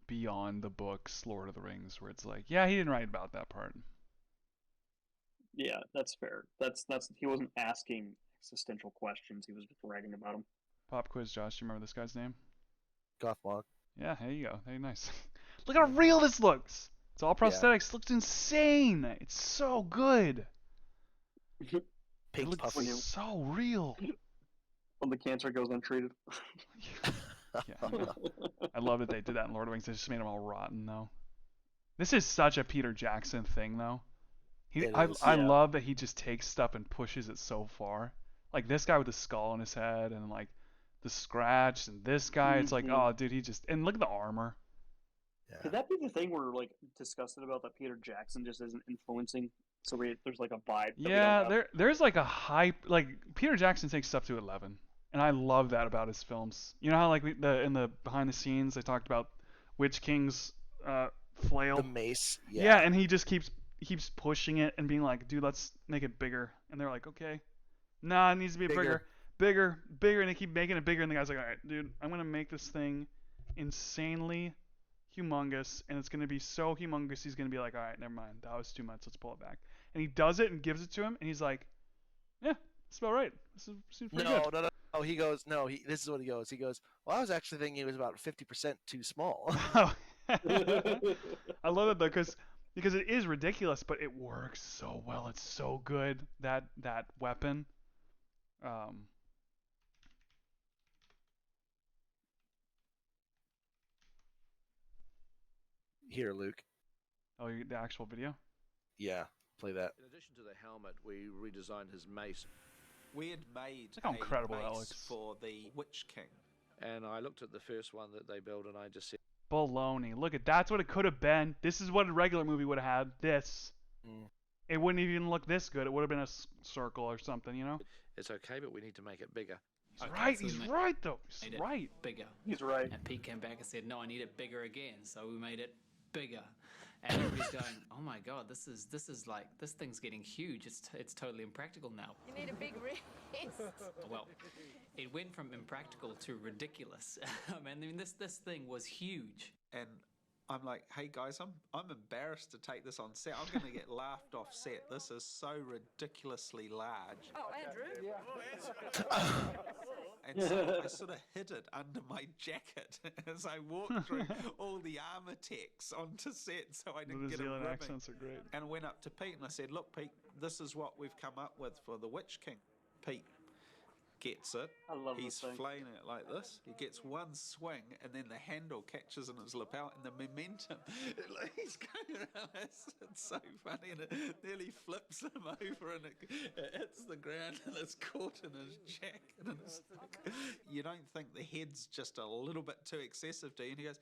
Speaker 1: beyond the books, Lord of the Rings, where it's like, yeah, he didn't write about that part.
Speaker 2: Yeah, that's fair. That's he wasn't asking existential questions. He was just writing about them.
Speaker 1: Pop quiz, Josh. Do you remember this guy's name?
Speaker 9: Gothmog.
Speaker 1: Yeah, there you go. Very nice. Look how real this looks. It's all prosthetics. Looks insane. It's so good. It
Speaker 9: Pink
Speaker 1: looks
Speaker 9: puffy.
Speaker 1: so real.
Speaker 2: When the cancer goes untreated.
Speaker 1: Yeah, I know. I love that they did that in Lord of the Rings. They just made them all rotten, though. This is such a Peter Jackson thing, though.
Speaker 9: It
Speaker 1: I
Speaker 9: is,
Speaker 1: I
Speaker 2: yeah.
Speaker 1: love that he just takes stuff and pushes it so far. Like this guy with the skull on his head, and like the scratch, and this guy. It's like,
Speaker 2: Mhm.
Speaker 1: oh, dude, he just and look at the armor.
Speaker 9: Yeah.
Speaker 2: Could that be the thing we're like disgusted about that Peter Jackson just isn't influencing? So there's like a vibe. That we don't
Speaker 1: Yeah,
Speaker 2: have?
Speaker 1: there's like a hype. Like Peter Jackson takes stuff to 11, and I love that about his films. You know how like in the behind the scenes they talked about Witch King's flail.
Speaker 9: The mace.
Speaker 1: Yeah, and he just keeps pushing it and being like, dude, let's make it bigger. And they're like, okay, nah, it needs to be bigger, and they keep making it bigger. And the guy's like, all right, dude, I'm gonna make this thing insanely humongous, and it's gonna be so humongous. He's gonna be like, all right, never mind, that was too much. Let's pull it back. And he does it and gives it to him, and he's like, yeah, that's about right. Seems pretty good.
Speaker 9: No. Oh, he goes. No, this is what he goes. He goes. Well, I was actually thinking it was about 50% too small.
Speaker 1: I love it though, because it is ridiculous, but it works so well. It's so good, that weapon.
Speaker 9: Here, Luke.
Speaker 1: Oh, the actual video?
Speaker 9: Yeah, play that.
Speaker 10: In addition to the helmet, we redesigned his mace.
Speaker 11: We had made
Speaker 1: Look how incredible that
Speaker 11: mace
Speaker 1: looks.
Speaker 11: for the Witch King.
Speaker 10: And I looked at the first one that they built, and I just said,
Speaker 1: Baloney. Look at that's what it could have been. This is what a regular movie would have had. This. It wouldn't even look this good. It would have been a circle or something, you know?
Speaker 10: it's okay, but we need to make it bigger.
Speaker 1: He's right. He's right, though. He's right.
Speaker 12: Bigger.
Speaker 2: He's right.
Speaker 12: And Pete came back and said, no, I need it bigger again. So we made it bigger. And everybody's going, oh my God, this is like, this thing's getting huge. It's totally impractical now.
Speaker 13: You need a big wrist.
Speaker 12: Well, it went from impractical to ridiculous. I mean, this thing was huge.
Speaker 11: And I'm like, hey guys, I'm embarrassed to take this on set. I'm going to get laughed off set. This is so ridiculously large.
Speaker 13: Oh, Andrew.
Speaker 11: And so I sort of hid it under my jacket as I walked through all the armor techs onto set so I didn't
Speaker 1: The
Speaker 11: get
Speaker 1: New
Speaker 11: a
Speaker 1: Zealand
Speaker 11: ribbing.
Speaker 1: accents are great.
Speaker 11: And went up to Pete and I said, look, Pete, this is what we've come up with for the Witch King. Pete gets it.
Speaker 2: I love
Speaker 11: He's
Speaker 2: this thing.
Speaker 11: flaying it like this. He gets one swing and then the handle catches in his lapel and the momentum. He's going around. It's so funny and it nearly flips him over and it hits the ground and it's caught in his jacket. And it's like, you don't think the head's just a little bit too excessive, do you? And he goes,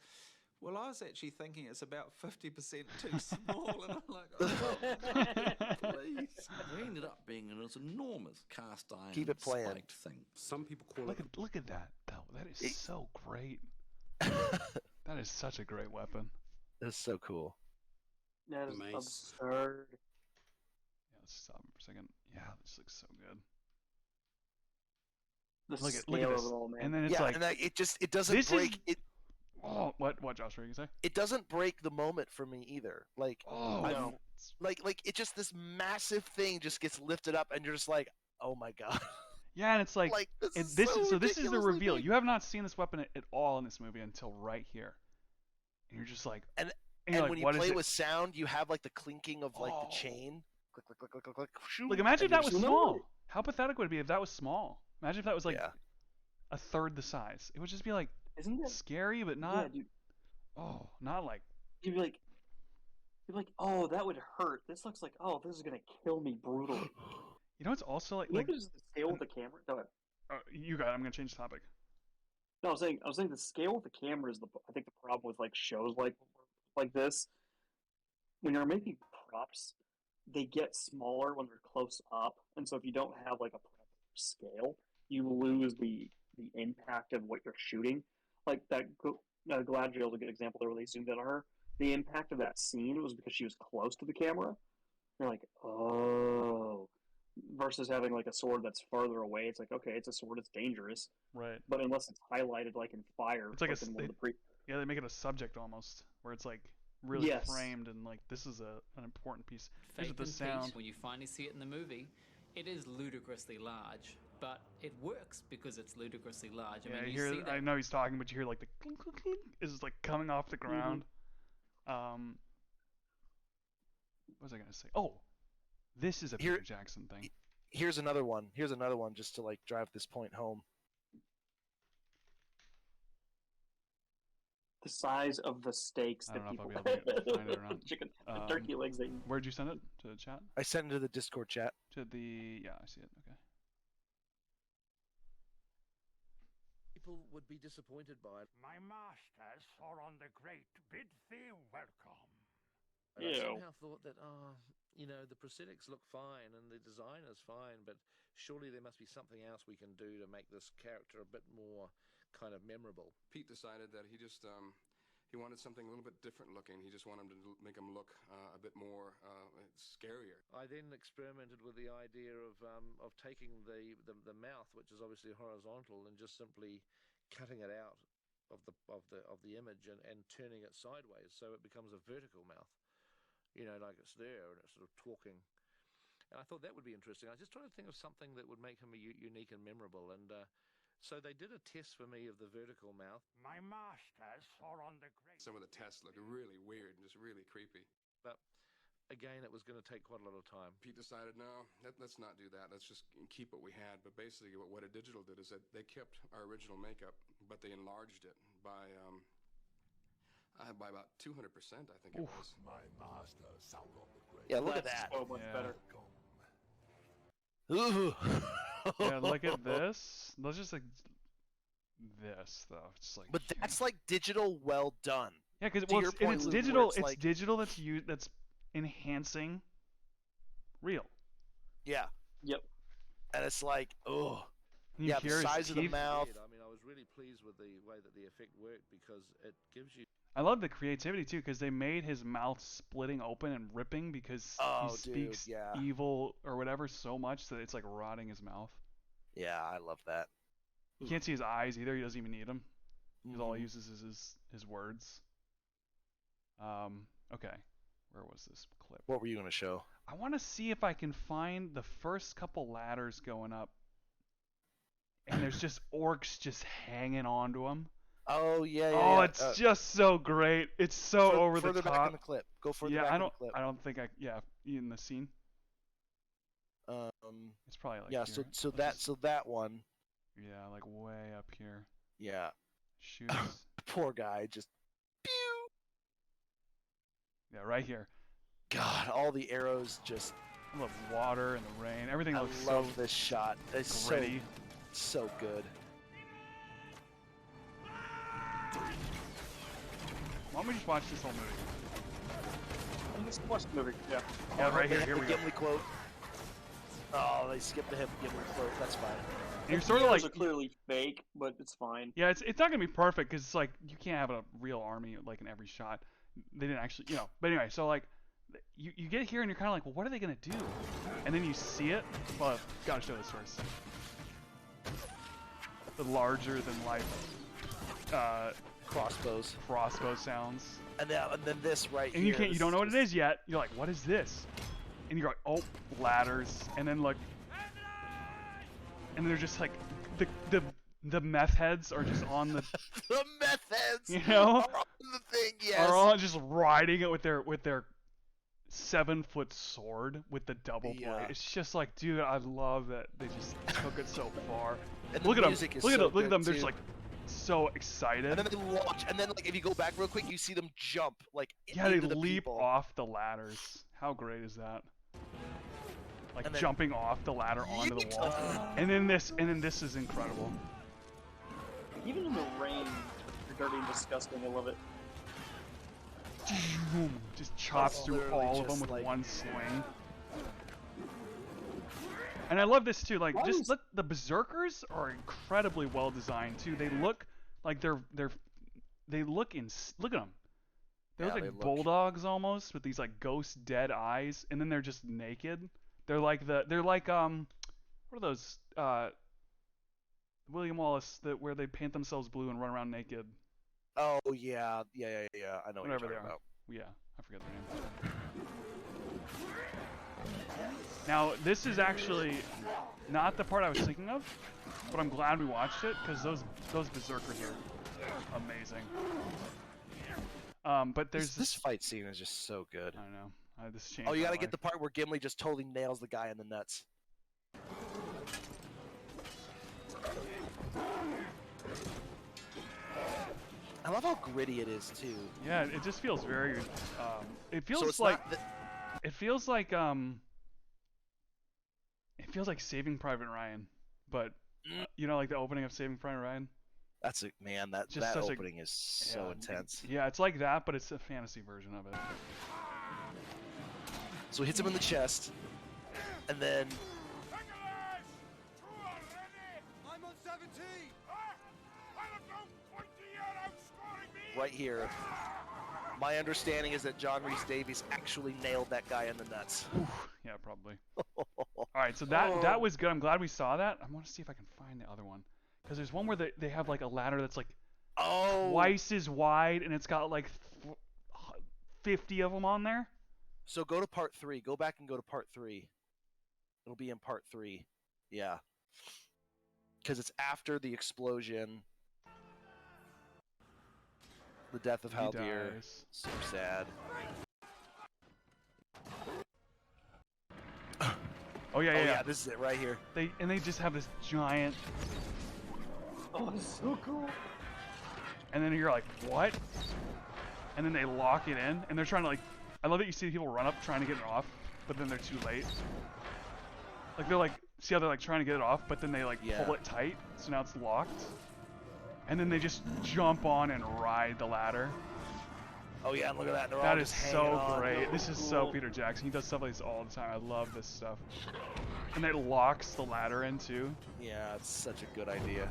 Speaker 11: well, I was actually thinking it's about 50% too small. And I'm like, oh, please.
Speaker 14: We ended up being in this enormous cast iron
Speaker 9: Keep it playing.
Speaker 14: spiked thing. Some people call
Speaker 1: Look at that, though. That is so great. That is such a great weapon.
Speaker 9: That's so cool.
Speaker 2: That is
Speaker 14: Mace.
Speaker 2: absurd.
Speaker 1: Yeah, let's stop for a second. Yeah, this looks so good.
Speaker 2: The
Speaker 1: Look at
Speaker 2: scale
Speaker 1: this.
Speaker 2: of it all, man.
Speaker 1: And then it's
Speaker 9: yeah,
Speaker 1: like,
Speaker 9: and it doesn't
Speaker 1: this
Speaker 9: break
Speaker 1: is-
Speaker 9: it.
Speaker 1: oh, what Josh were you gonna say?
Speaker 9: It doesn't break the moment for me either. Like,
Speaker 1: Oh,
Speaker 9: I've-
Speaker 2: no.
Speaker 9: like it just this massive thing just gets lifted up, and you're just like, oh my god.
Speaker 1: Yeah, and it's like,
Speaker 9: Like, this is
Speaker 1: this
Speaker 9: so
Speaker 1: is this is the
Speaker 9: ridiculously
Speaker 1: reveal.
Speaker 9: big.
Speaker 1: You have not seen this weapon at all in this movie until right here, and you're just like,
Speaker 9: And
Speaker 1: you're like,
Speaker 9: when you
Speaker 1: what is
Speaker 9: play
Speaker 1: it?
Speaker 9: with sound, you have like the clinking of like
Speaker 1: Oh.
Speaker 9: the chain. Click, click, click, click, click, click. shoo,
Speaker 1: Like, imagine if
Speaker 9: and
Speaker 1: that
Speaker 9: you're
Speaker 1: was
Speaker 9: just-
Speaker 1: small. How pathetic would it be if that was small? Imagine if that was like
Speaker 9: Yeah.
Speaker 1: a third the size. It would just be like
Speaker 2: Isn't that
Speaker 1: scary, but
Speaker 2: yeah,
Speaker 1: not.
Speaker 2: dude?
Speaker 1: Oh, not like.
Speaker 2: You'd be like, oh, that would hurt. This looks like, oh, this is gonna kill me brutally.
Speaker 1: You know, it's also like
Speaker 2: Look at the scale of the camera. Go ahead.
Speaker 1: you got it. I'm gonna change the topic.
Speaker 2: No, I was saying the scale of the camera is I think the problem with like shows like this. When you're making props, they get smaller when they're close up, and so if you don't have like a proper scale, you lose the impact of what you're shooting. Like that Galadriel is a good example there, where they zoomed in on her. The impact of that scene was because she was close to the camera. You're like, oh. Versus having like a sword that's farther away, it's like, okay, it's a sword, it's dangerous.
Speaker 1: Right.
Speaker 2: But unless it's highlighted like in fire,
Speaker 1: It's like
Speaker 2: in one of the
Speaker 1: yeah, they make it a subject almost, where it's like really
Speaker 2: Yes.
Speaker 1: framed and like this is an important piece. Here's
Speaker 12: Faith
Speaker 1: the
Speaker 12: and
Speaker 1: sound.
Speaker 12: Peach, when you finally see it in the movie, it is ludicrously large, but it works because it's ludicrously large. I
Speaker 1: Yeah,
Speaker 12: mean,
Speaker 1: you hear.
Speaker 12: see that.
Speaker 1: I know he's talking, but you hear like the clink, clink, clink, is just like coming off the ground. What was I gonna say? Oh, this is a Peter Jackson thing.
Speaker 9: Here's another one. Here's another one just to like drive this point home.
Speaker 2: The size of the steaks
Speaker 1: I
Speaker 2: that
Speaker 1: don't know
Speaker 2: people
Speaker 1: if I'll be able to find it or not.
Speaker 2: chicken, the
Speaker 1: Um,
Speaker 2: turkey legs. They
Speaker 1: Where'd you send it? To the chat?
Speaker 9: I sent it to the Discord chat.
Speaker 1: To the yeah, I see it. Okay.
Speaker 3: People would be disappointed by it.
Speaker 5: My masters are on the great bid thee welcome.
Speaker 3: And I somehow thought that, the prosthetics look fine and the design is fine, but surely there must be something else we can do to make this character a bit more kind of memorable.
Speaker 13: Pete decided that he just he wanted something a little bit different looking. He just wanted to make him look a bit more scarier.
Speaker 3: I then experimented with the idea of taking the mouth, which is obviously horizontal, and just simply cutting it out of the image and turning it sideways so it becomes a vertical mouth. Like it's there and it's sort of talking. And I thought that would be interesting. I was just trying to think of something that would make him unique and memorable. And so they did a test for me of the vertical mouth.
Speaker 5: My masters are on the great...
Speaker 13: Some of the tests looked really weird and just really creepy.
Speaker 3: But again, it was going to take quite a lot of time.
Speaker 13: Pete decided, no, let's not do that. Let's just keep what we had. But basically what a digital did is that they kept our original makeup, but they enlarged it by about 200%, I think it was.
Speaker 5: My master, Sauron the Great.
Speaker 9: Yeah, look at that.
Speaker 2: So much better.
Speaker 9: Ooh.
Speaker 1: Yeah, look at this. Let's just like this though. It's like.
Speaker 9: But that's like digital well done.
Speaker 1: Yeah, because it's
Speaker 9: Luke,
Speaker 1: digital.
Speaker 9: it's
Speaker 1: It's
Speaker 9: like...
Speaker 1: digital that's enhancing real.
Speaker 9: Yeah.
Speaker 2: Yep.
Speaker 9: And it's like, oh.
Speaker 1: You
Speaker 9: Yeah,
Speaker 1: hear
Speaker 9: the
Speaker 1: his
Speaker 9: size of the
Speaker 1: teeth.
Speaker 9: mouth.
Speaker 3: I mean, I was really pleased with the way that the effect worked because it gives you...
Speaker 1: I love the creativity too, because they made his mouth splitting open and ripping because
Speaker 9: Oh,
Speaker 1: he speaks
Speaker 9: dude, yeah.
Speaker 1: evil or whatever so much that it's like rotting his mouth.
Speaker 9: Yeah, I love that.
Speaker 1: You can't see his eyes either. He doesn't even need them. Because all he
Speaker 9: Mhm.
Speaker 1: uses is his words. Okay. Where was this clip?
Speaker 9: What were you going to show?
Speaker 1: I want to see if I can find the first couple ladders going up. And there's just orcs just hanging onto them.
Speaker 9: Oh, yeah,
Speaker 1: Oh, it's just so great. It's so over the
Speaker 9: further
Speaker 1: top.
Speaker 9: back in the clip. Go further
Speaker 1: Yeah,
Speaker 9: back
Speaker 1: I
Speaker 9: in the
Speaker 1: don't.
Speaker 9: clip.
Speaker 1: I don't think I. Yeah, in the scene. It's probably like
Speaker 9: yeah,
Speaker 1: here.
Speaker 9: so that one.
Speaker 1: Yeah, like way up here.
Speaker 9: Yeah.
Speaker 1: Shoots.
Speaker 9: Poor guy just.
Speaker 1: Yeah, right here.
Speaker 9: God, all the arrows just.
Speaker 1: I love water and the rain. Everything
Speaker 9: I
Speaker 1: looks
Speaker 9: love
Speaker 1: so
Speaker 9: this shot. It's
Speaker 1: gritty.
Speaker 9: so good.
Speaker 1: Why don't we just watch this whole movie?
Speaker 2: Let's watch the movie. Yeah.
Speaker 1: Yeah, right
Speaker 9: They
Speaker 1: here.
Speaker 9: have
Speaker 1: Here
Speaker 9: the
Speaker 1: we go.
Speaker 9: Gimli quote. Oh, they skipped the Gimli quote. That's fine.
Speaker 1: And you're sort of like.
Speaker 2: are clearly fake, but it's fine.
Speaker 1: Yeah, it's not gonna be perfect because it's like you can't have a real army like in every shot. They didn't actually, But anyway, so like, you get here and you're kind of like, well, what are they gonna do? And then you see it. Well, I've gotta show this first. The larger than life crossbow sounds.
Speaker 9: And then this right
Speaker 1: And
Speaker 9: here.
Speaker 1: you don't know what it is yet. You're like, what is this? And you're like, oh, ladders. And then look, and they're just like the meth heads are just on the
Speaker 9: the meth heads.
Speaker 1: are on
Speaker 9: the thing. Yes.
Speaker 1: Are all just riding it with their 7-foot sword with the double blade. It's just like, dude, I love that they just took it so far.
Speaker 9: And
Speaker 1: Look
Speaker 9: the
Speaker 1: at them.
Speaker 9: music is
Speaker 1: Look at
Speaker 9: so
Speaker 1: them. Look at
Speaker 9: good,
Speaker 1: them. They're just
Speaker 9: too.
Speaker 1: like so excited.
Speaker 9: And then they launch, and then like if you go back real quick, you see them jump like
Speaker 1: Yeah, they
Speaker 9: into the
Speaker 1: leap
Speaker 9: people.
Speaker 1: off the ladders. How great is that? Like
Speaker 9: And then-
Speaker 1: jumping off the ladder onto the wall. And then this is incredible.
Speaker 2: Even in the rain, they're dirty and disgusting. I love it.
Speaker 1: Just chops
Speaker 9: That's
Speaker 1: through
Speaker 9: literally
Speaker 1: all of them
Speaker 9: just
Speaker 1: with
Speaker 9: like-
Speaker 1: one swing. And I love this too. Like,
Speaker 2: Why
Speaker 1: just
Speaker 2: is-
Speaker 1: look, the berserkers are incredibly well designed too. They look like they look look at them. They look
Speaker 9: Yeah,
Speaker 1: like
Speaker 9: they look-
Speaker 1: bulldogs almost with these like ghost dead eyes, and then they're just naked. They're like what are those William Wallace where they paint themselves blue and run around naked.
Speaker 9: Oh yeah. I know what
Speaker 1: Whatever
Speaker 9: you're
Speaker 1: they
Speaker 9: talking
Speaker 1: are.
Speaker 9: about.
Speaker 1: Yeah, I forget their name. Now, this is actually not the part I was thinking of, but I'm glad we watched it because those berserkers are amazing. But there's
Speaker 9: This fight scene is just so good.
Speaker 1: I know. This changed
Speaker 9: Oh, you
Speaker 1: my
Speaker 9: gotta get
Speaker 1: life.
Speaker 9: the part where Gimli just totally nails the guy in the nuts. I love how gritty it is too.
Speaker 1: Yeah, it just feels very. It feels
Speaker 9: it's
Speaker 1: like.
Speaker 9: not the-
Speaker 1: It feels like It feels like Saving Private Ryan, but like the opening of Saving Private Ryan.
Speaker 9: That's a man. That
Speaker 1: Just
Speaker 9: that
Speaker 1: such a-
Speaker 9: opening is so
Speaker 1: Yeah,
Speaker 9: intense.
Speaker 1: Yeah, it's like that, but it's a fantasy version of it.
Speaker 9: So he hits him in the chest, and then
Speaker 5: I'm on 17!
Speaker 9: right here, my understanding is that John Rhys Davies actually nailed that guy in the nuts.
Speaker 1: Yeah, probably. All right, so that was good. I'm glad we saw that. I want to see if I can find the other one, because there's one where they have like a ladder that's like twice as wide, and it's got like 50 of them on there.
Speaker 9: So go to part 3. Go back and go to part 3. It'll be in part 3. Yeah. Because it's after the explosion. The death of
Speaker 1: He
Speaker 9: Haldir.
Speaker 1: dies.
Speaker 9: So sad.
Speaker 1: Oh yeah, yeah.
Speaker 9: This is it right here.
Speaker 1: They just have this giant.
Speaker 2: Oh, it's so cool.
Speaker 1: And then you're like, what? And then they lock it in, and they're trying to like. I love that you see people run up trying to get it off, but then they're too late. Like they're like, see how they're like trying to get it off, but then they like pull it tight, so now it's locked. And then they just jump on and ride the ladder.
Speaker 9: Oh yeah, look at that. They're all
Speaker 1: That is
Speaker 9: just
Speaker 1: so
Speaker 9: hanging on.
Speaker 1: great. This is so Peter Jackson. He does stuff like this all the time. I love this stuff. And it locks the ladder in too.
Speaker 9: Yeah, it's such a good idea.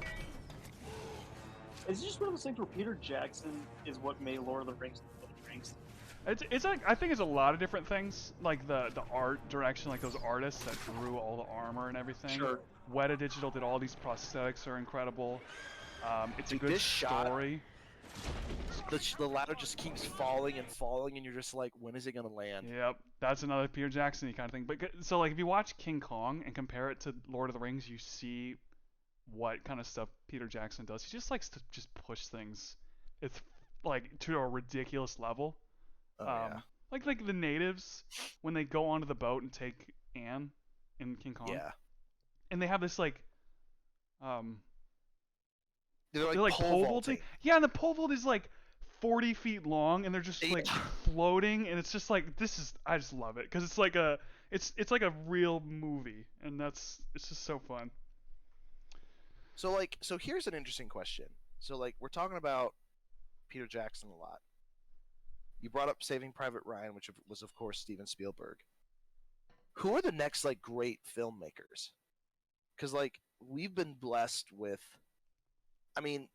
Speaker 2: Is it just one of those things where Peter Jackson is what made Lord of the Rings Lord of the Rings?
Speaker 1: It's like, I think it's a lot of different things, like the art direction, like those artists that drew all the armor and everything.
Speaker 2: Sure.
Speaker 1: Weta Digital did all these prosthetics are incredible. It's
Speaker 9: Dude,
Speaker 1: a good
Speaker 9: this shot-
Speaker 1: story.
Speaker 9: The ladder just keeps falling and falling, and you're just like, when is it gonna land?
Speaker 1: Yep, that's another Peter Jackson-y kind of thing. But so like if you watch King Kong and compare it to Lord of the Rings, you see what kind of stuff Peter Jackson does. He just likes to just push things. It's like to a ridiculous level.
Speaker 9: Oh, yeah.
Speaker 1: Like the natives when they go onto the boat and take Anne in King Kong.
Speaker 9: Yeah.
Speaker 1: And they have this like
Speaker 9: They're
Speaker 1: like
Speaker 9: like
Speaker 1: pole vaulting. Yeah, and the pole vault is like 40 feet long, and they're just like floating, and it's just like I just love it because it's like it's like a real movie, and it's just so fun.
Speaker 9: So here's an interesting question. So like we're talking about Peter Jackson a lot. You brought up Saving Private Ryan, which was of course Steven Spielberg. Who are the next like great filmmakers? Because like we've been blessed with, I mean,